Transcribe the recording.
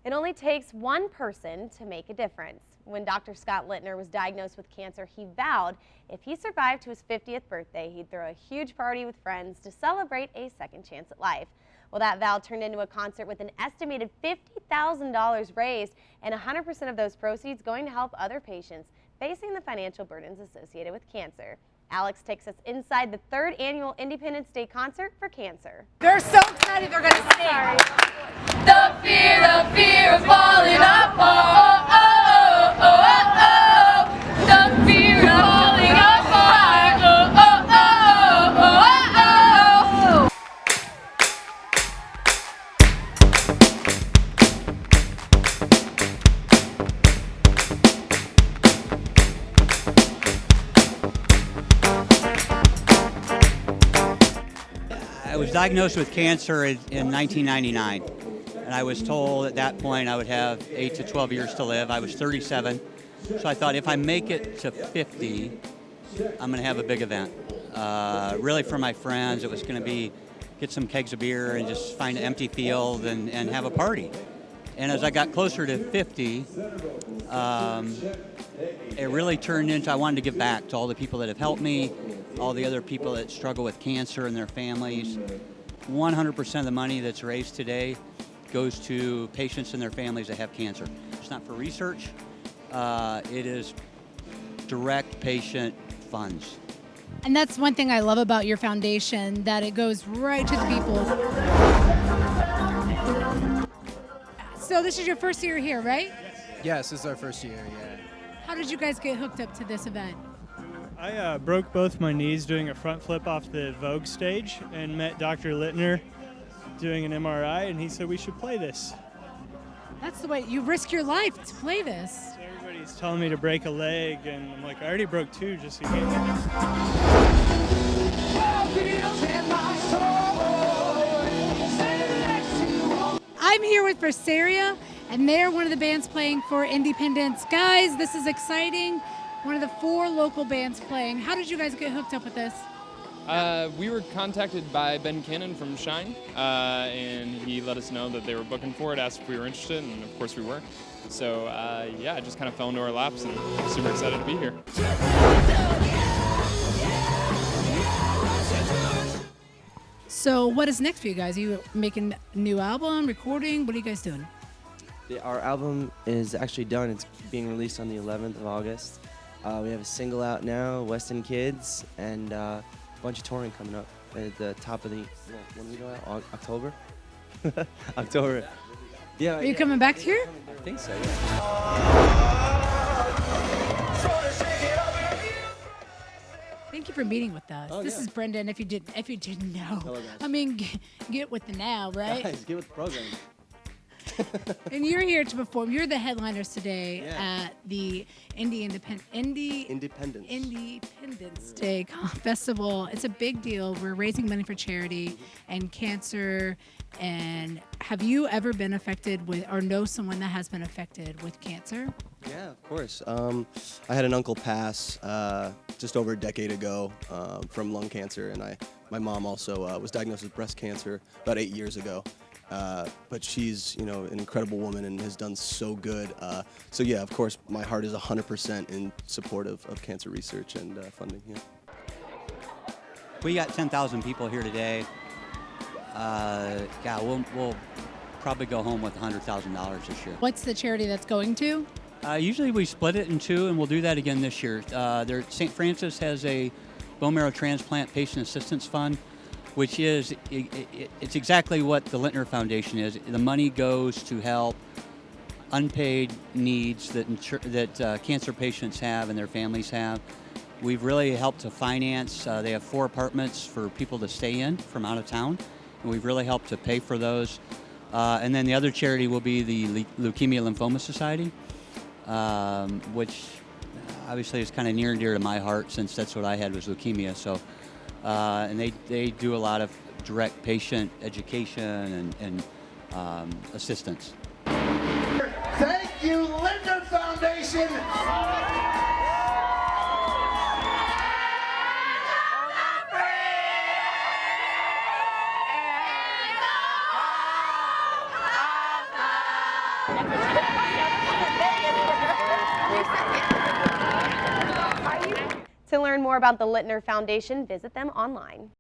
It only takes one person to make a difference. When Dr. Scott Littner was diagnosed with cancer, he vowed if he survived to his 50th birthday, he'd throw a huge party with friends to celebrate a second chance at life. Well, that vow turned into a concert with an estimated $50,000 raised, and 100% of those proceeds going to help other patients facing the financial burdens associated with cancer. Alex takes us inside the 3rd annual Independence Day concert for cancer. They're so excited they're going to sing. The fear of falling apart. Oh, oh, oh, oh, oh. The fear of falling apart. Oh, oh, oh, oh, oh, oh. I was diagnosed with cancer in 1999, and I was told at that point I would have 8 to 12 years to live. I was 37, so I thought if I make it to 50, I'm going to have a big event. Really for my friends, it was going to be get some kegs of beer and just find an empty field and have a party. And as I got closer to 50, it really turned into I wanted to give back to all the people that have helped me, all the other people that struggle with cancer and their families. 100% of the money that's raised today goes to patients and their families that have cancer. It's not for research. It is direct patient funds. And that's one thing I love about your foundation, that it goes right to the people. So this is your first year here, right? Yes, this is our first year, yeah. How did you guys get hooked up to this event? I broke both my knees doing a front flip off the Vogue stage and met Dr. Littner doing an MRI, and he said we should play this. That's the way you risk your life to play this. So everybody's telling me to break a leg, and I'm like, I already broke 2 just so you get I'm here with Berseria, and they're one of the bands playing for Independence. Guys, this is exciting. One of the 4 local bands playing. How did you guys get hooked up with this? We were contacted by Ben Cannon from Shine, and he let us know that they were booking for it, asked if we were interested, and of course we were. So yeah, I just kind of fell into our laps and super excited to be here. So what is next for you guys? Are you making a new album, recording? What are you guys doing? Our album is actually done. It's being released on the 11th of August. We have a single out now, Weston Kids, and a bunch of touring coming up at the top of the, well, when we go out? October? October. Yeah. Are you coming back here? I think so, yeah. Thank you for meeting with us. Oh, this yeah. is Brendan, if you didn't know. Hello, guys. I mean, get with the now, right? Guys, get with the program. And you're here to perform. You're the headliners today Yeah. at the Independence Day Festival. It's a big deal. We're raising money for charity and cancer. And have you ever been affected with, or know someone that has been affected with cancer? Yeah, of course. I had an uncle pass just over a decade ago from lung cancer, and my mom also was diagnosed with breast cancer about 8 years ago. But she's, an incredible woman and has done so good. So yeah, of course, my heart is 100% in support of cancer research and funding. Yeah. We got 10,000 people here today. Yeah, we'll probably go home with $100,000 this year. What's the charity that's going to? Usually we split it in 2, and we'll do that again this year. St. Francis has a bone marrow transplant patient assistance fund, which is it's exactly what the Littner Foundation is. The money goes to help unpaid needs that cancer patients have and their families have. We've really helped to finance. They have 4 apartments for people to stay in from out of town, and we've really helped to pay for those. And then the other charity will be the Leukemia Lymphoma Society, which obviously is kind of near and dear to my heart since that's what I had was leukemia. So, and they do a lot of direct patient education and assistance. Thank you, Littner Foundation. To learn more about the Littner Foundation, visit them online.